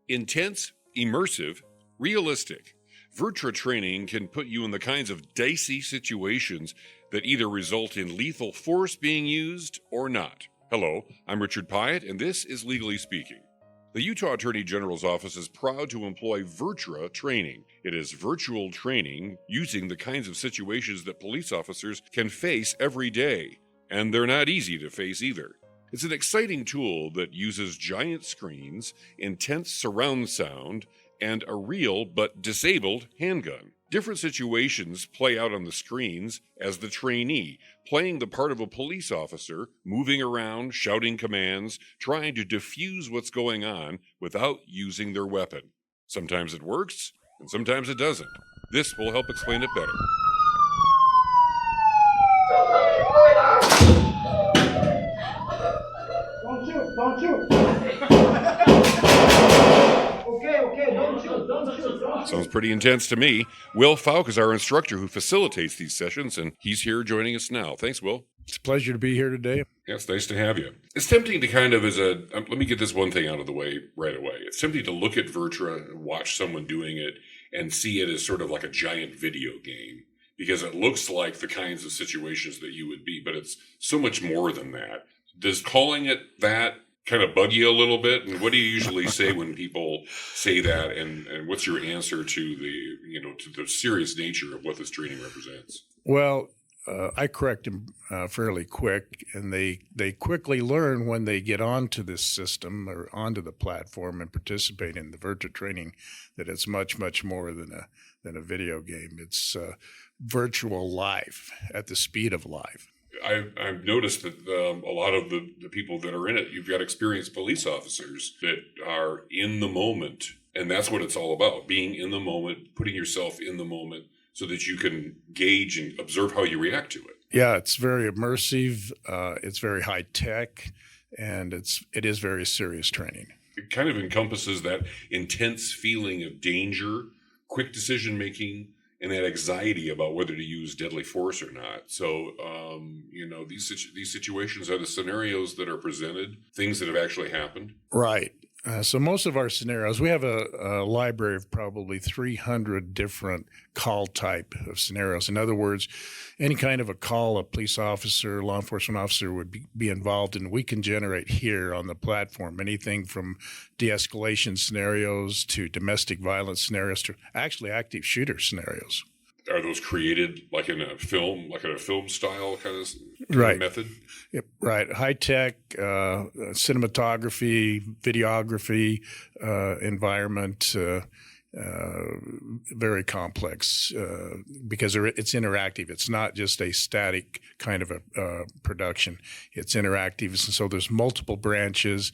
Intense, immersive, realistic. VirTra training can put you in the kinds of dicey situations that either result in lethal force being used or not. Hello, I'm Richard Pyatt, and this is Legally Speaking. The Utah Attorney General's office is proud to employ VirTra training. It is virtual training using the kinds of situations that police officers can face every day. And they're not easy to face either. It's an exciting tool that uses giant screens, intense surround sound, and a real but disabled handgun. Different situations play out on the screens as the trainee, playing the part of a police officer, moving around, shouting commands, trying to diffuse what's going on without using their weapon. Sometimes it works, and sometimes it doesn't. This will help explain it better. Don't shoot. Okay, don't shoot. Sounds pretty intense to me. Will Fowlke is our instructor who facilitates these sessions, and he's here joining us now. Thanks, Will. It's a pleasure to be here today. Yeah, it's nice to have you. It's tempting to kind of let me get this one thing out of the way right away. It's tempting to look at VirTra and watch someone doing it and see it as sort of like a giant video game, because it looks like the kinds of situations that you would be, but it's so much more than that. Does calling it that kind of bug you a little bit? And what do you usually say when people say that? And what's your answer to the serious nature of what this training represents? Well, I correct them fairly quick, and they quickly learn when they get onto this system or onto the platform and participate in the VirTra training that it's much, much more than a video game. It's virtual life at the speed of life. I've noticed that a lot of the people that are in it, you've got experienced police officers that are in the moment. And that's what it's all about, being in the moment, putting yourself in the moment so that you can gauge and observe how you react to it. Yeah, it's very immersive. It's very high tech, and it is very serious training. It kind of encompasses that intense feeling of danger, quick decision making, and that anxiety about whether to use deadly force or not. So, these situations are the scenarios that are presented, things that have actually happened. Right. So most of our scenarios, we have a library of probably 300 different call type of scenarios. In other words, any kind of a call a police officer, law enforcement officer would be involved in, we can generate here on the platform. Anything from de-escalation scenarios to domestic violence scenarios to actually active shooter scenarios. Are those created like in a film style kind of right. method? Yep, right. High tech, cinematography, videography, environment, very complex because it's interactive. It's not just a static kind of a production. It's interactive, and so there's multiple branches.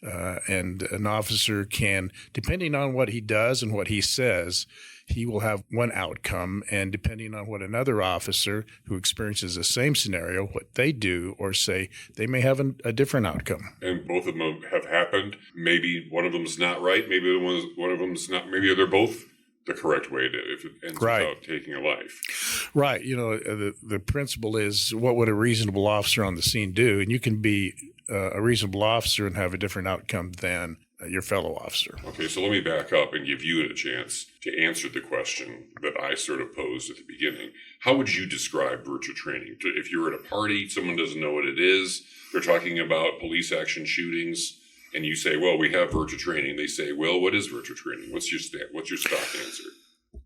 And an officer can, depending on what he does and what he says, he will have one outcome. And depending on what another officer who experiences the same scenario, what they do or say, they may have a different outcome. And both of them have happened. Maybe one of them's not right. Maybe one of them's not. Maybe they're both the correct way to, if it ends without taking a life. Right. The principle is, what would a reasonable officer on the scene do? And you can be a reasonable officer and have a different outcome than your fellow officer. Okay, so let me back up and give you a chance to answer the question that I sort of posed at the beginning. How would you describe VirTra training? If you're at a party, someone doesn't know what it is, they're talking about police action shootings, and you say, well, we have VirTra training. They say, well, what is VirTra training? What's your stock answer?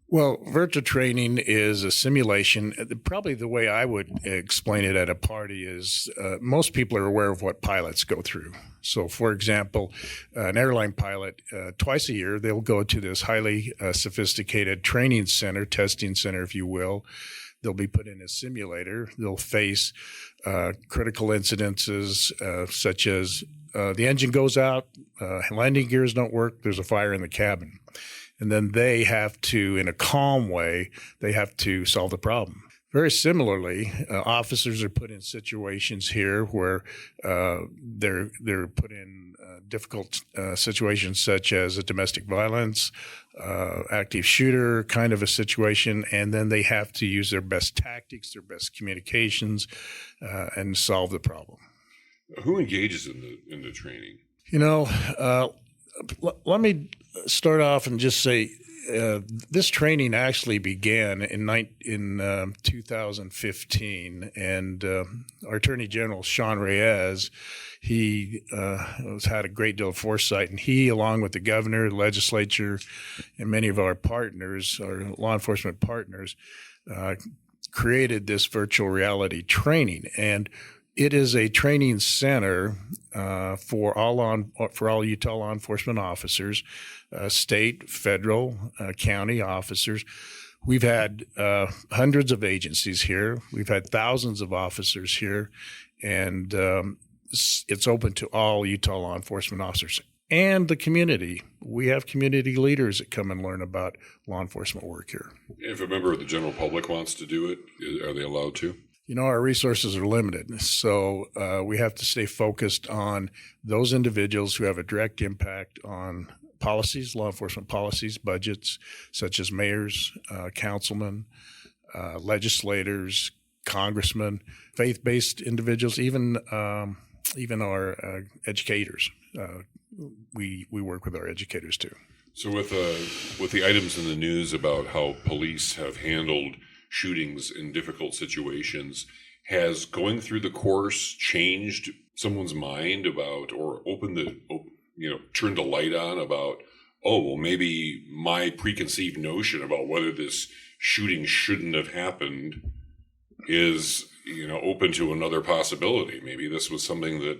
Well, VirTra training is a simulation. Probably the way I would explain it at a party is most people are aware of what pilots go through. So, for example, an airline pilot, twice a year, they'll go to this highly sophisticated training center, testing center, if you will. They'll be put in a simulator. They'll face critical incidences such as the engine goes out, landing gears don't work, there's a fire in the cabin. And then they have to, in a calm way, they have to solve the problem. Very similarly, officers are put in situations here where they're put in difficult situations such as a domestic violence, active shooter kind of a situation, and then they have to use their best tactics, their best communications, and solve the problem. Who engages in the training? Let me start off and just say this training actually began in 2015, and our Attorney General, Sean Reyes, he had a great deal of foresight, and he, along with the governor, the legislature, and many of our partners, our law enforcement partners, created this virtual reality training. And it is a training center for all Utah law enforcement officers, state, federal, county officers. We've had hundreds of agencies here. We've had thousands of officers here, and it's open to all Utah law enforcement officers and the community. We have community leaders that come and learn about law enforcement work here. If a member of the general public wants to do it, are they allowed to? You know, our resources are limited, so we have to stay focused on those individuals who have a direct impact on policies, law enforcement policies, budgets, such as mayors, councilmen, legislators, congressmen, faith-based individuals, even our educators. We work with our educators too. So with the items in the news about how police have handled shootings in difficult situations, has going through the course changed someone's mind about, or turned a light on about, oh, well, maybe my preconceived notion about whether this shooting shouldn't have happened is, open to another possibility. Maybe this was something that,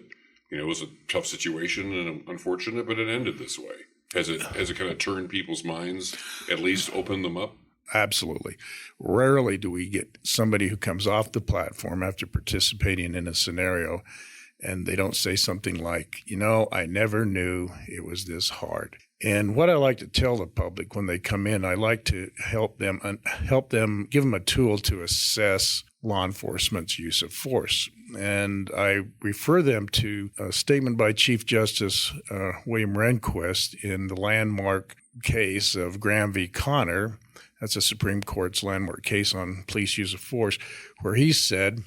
was a tough situation and unfortunate, but it ended this way. Has it kind of turned people's minds, at least opened them up? Absolutely. Rarely do we get somebody who comes off the platform after participating in a scenario and they don't say something like, I never knew it was this hard. And what I like to tell the public when they come in, I like to help them, give them a tool to assess law enforcement's use of force. And I refer them to a statement by Chief Justice William Rehnquist in the landmark case of Graham v. Connor. That's a Supreme Court's landmark case on police use of force, where he said,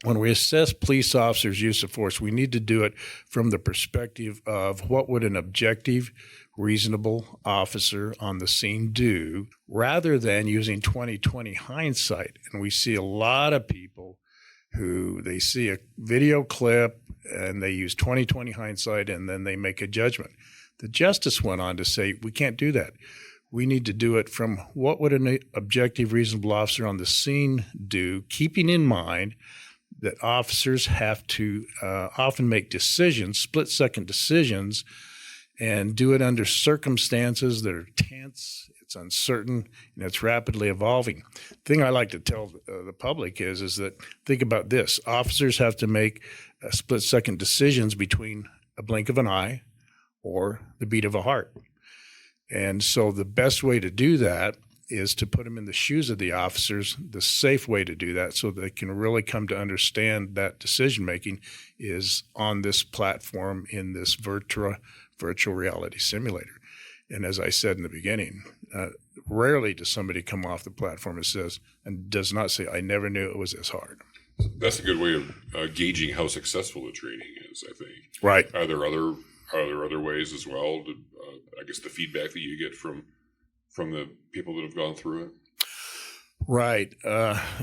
when we assess police officers' use of force, we need to do it from the perspective of what would an objective, reasonable officer on the scene do, rather than using 20/20 hindsight. And we see a lot of people who they see a video clip and they use 20/20 hindsight and then they make a judgment. The justice went on to say, we can't do that. We need to do it from what would an objective, reasonable officer on the scene do, keeping in mind that officers have to often make decisions, split-second decisions, and do it under circumstances that are tense, it's uncertain, and it's rapidly evolving. The thing I like to tell the public is that, think about this. Officers have to make split-second decisions between a blink of an eye or the beat of a heart. And so the best way to do that is to put them in the shoes of the officers. The safe way to do that so they can really come to understand that decision-making is on this platform in this VirTra virtual reality simulator. And as I said in the beginning, rarely does somebody come off the platform and does not say, I never knew it was this hard. That's a good way of gauging how successful the training is, I think. Right. Are there other ways as well? I guess the feedback that you get from the people that have gone through it? Right.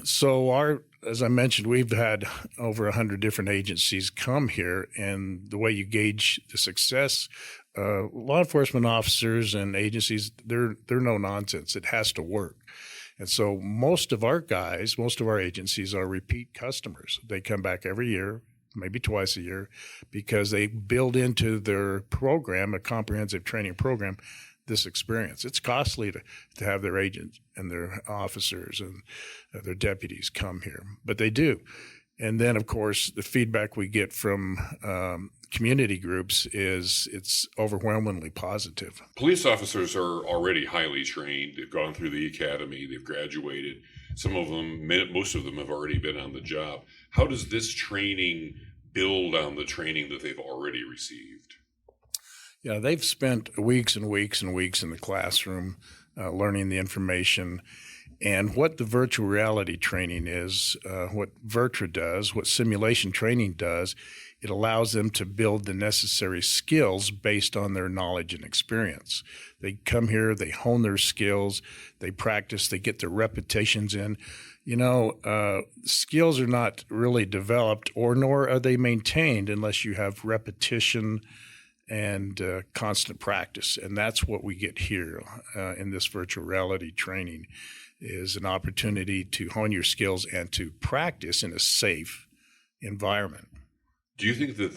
So as I mentioned, we've had over 100 different agencies come here, and the way you gauge the success, law enforcement officers and agencies, they're no nonsense. It has to work. And so most of our agencies are repeat customers. They come back every year, maybe twice a year, because they build into their program, a comprehensive training program, this experience. It's costly to have their agents and their officers and their deputies come here, but they do. And then, of course, the feedback we get from community groups is it's overwhelmingly positive. Police officers are already highly trained. They've gone through the academy. They've graduated. Most of them have already been on the job. How does this training build on the training that they've already received? Yeah, they've spent weeks and weeks and weeks in the classroom learning the information. And what the virtual reality training is, what VirTra does, what simulation training does, It allows them to build the necessary skills based on their knowledge and experience. They come here, they hone their skills, they practice, they get their repetitions in. Skills are not really developed, or nor are they maintained unless you have repetition and constant practice. And that's what we get here in this virtual reality training, is an opportunity to hone your skills and to practice in a safe environment. Do you think that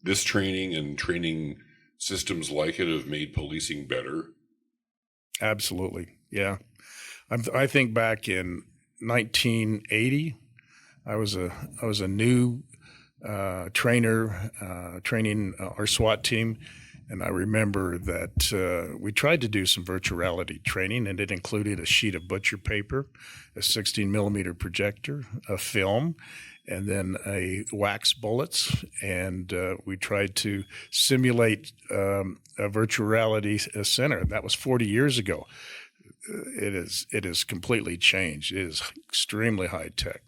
this training and training systems like it have made policing better? Absolutely, yeah. I think back in 1980, I was a new trainer training our SWAT team. And I remember that we tried to do some virtual reality training, and it included a sheet of butcher paper, a 16 millimeter projector, a film, and then wax bullets. And we tried to simulate a virtual reality center. That was 40 years ago. It is completely changed. It is extremely high tech.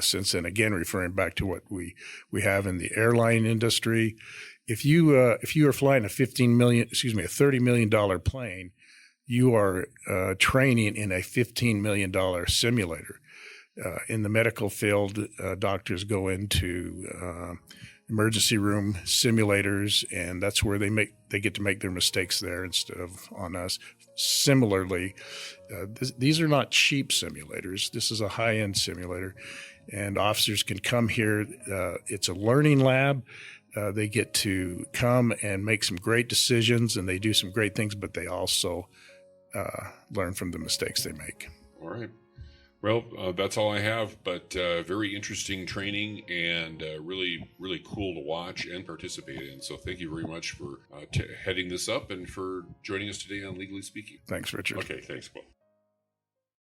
Since then, again, referring back to what we have in the airline industry, if you are flying a $30 million plane, you are training in a $15 million simulator. In the medical field, doctors go into emergency room simulators, and that's where they get to make their mistakes there instead of on us. Similarly, these are not cheap simulators. This is a high-end simulator, and officers can come here. It's a learning lab. They get to come and make some great decisions, and they do some great things, but they also learn from the mistakes they make. All right. Well, that's all I have, but very interesting training and really, really cool to watch and participate in. So thank you very much for heading this up and for joining us today on Legally Speaking. Thanks, Richard. Okay, thanks, Will.